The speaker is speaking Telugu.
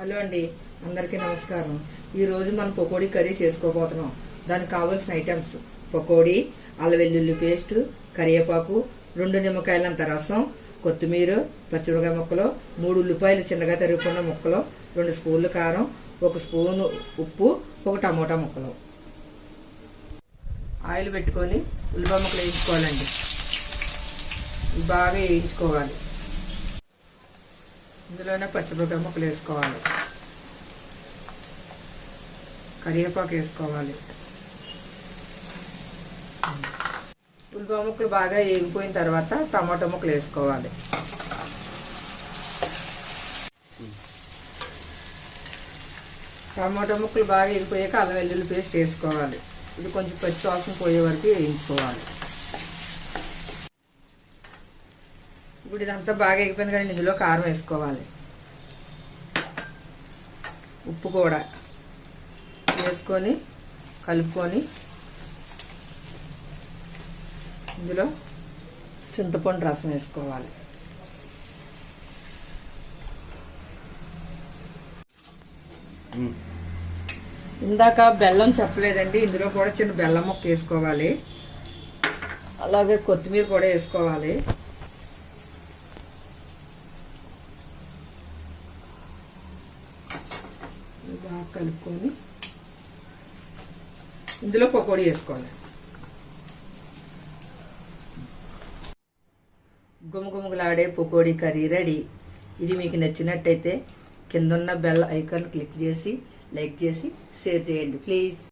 హలో అండి, అందరికీ నమస్కారం. ఈరోజు మనం పకోడీ కర్రీ చేసుకోబోతున్నాం. దానికి కావాల్సిన ఐటమ్స్: పకోడీ, అల్లం వెల్లుల్లి పేస్ట్, కరివేపాకు, 2 నిమ్మకాయలంత రసం, కొత్తిమీర, పచ్చిమిరపకాయ ముక్కలు, 3 ఉల్లిపాయలు చిన్నగా తరుగుకున్న ముక్కలు, 2 స్పూన్లు కారం, 1 స్పూను ఉప్పు, 1 టమోటా ముక్కలు. ఆయిల్ పెట్టుకొని ఉల్లిపాయ ముక్కలు వేయించుకోవాలండి. బాగా వేయించుకోవాలి. ఇందులోనే పచ్చిమిరపకాయ ముక్కలు వేసుకోవాలి, కరివేపాకు వేసుకోవాలి. ఉల్లిపాయ ముక్కలు బాగా వేగిపోయిన తర్వాత టమాటా ముక్కలు వేసుకోవాలి. టమాటా ముక్కలు బాగా వేగిపోయాక అల్లం వెల్లుల్లి పేస్ట్ వేసుకోవాలి. ఇది కొంచెం పచ్చి వాసన పోయే వరకు వేయించుకోవాలి. ఇప్పుడు ఇదంతా బాగా ఎగిపోయింది కానీ ఇందులో కారం వేసుకోవాలి, ఉప్పు కూడా వేసుకొని కలుపుకొని ఇందులో చింతపండు రసం వేసుకోవాలి. ఇందాక బెల్లం చెప్పలేదండి, ఇందులో కూడా చిన్న బెల్లం ముక్క వేసుకోవాలి. అలాగే కొత్తిమీర కూడా వేసుకోవాలి. బాగా కలుపుకొని ఇందులో పకోడీ వేసుకోవాలి. గుమగుమలాడే పకోడీ కర్రీ రెడీ. ఇది మీకు నచ్చినట్టయితే కింద ఉన్న బెల్ ఐకాన్ క్లిక్ చేసి లైక్ చేసి షేర్ చేయండి ప్లీజ్.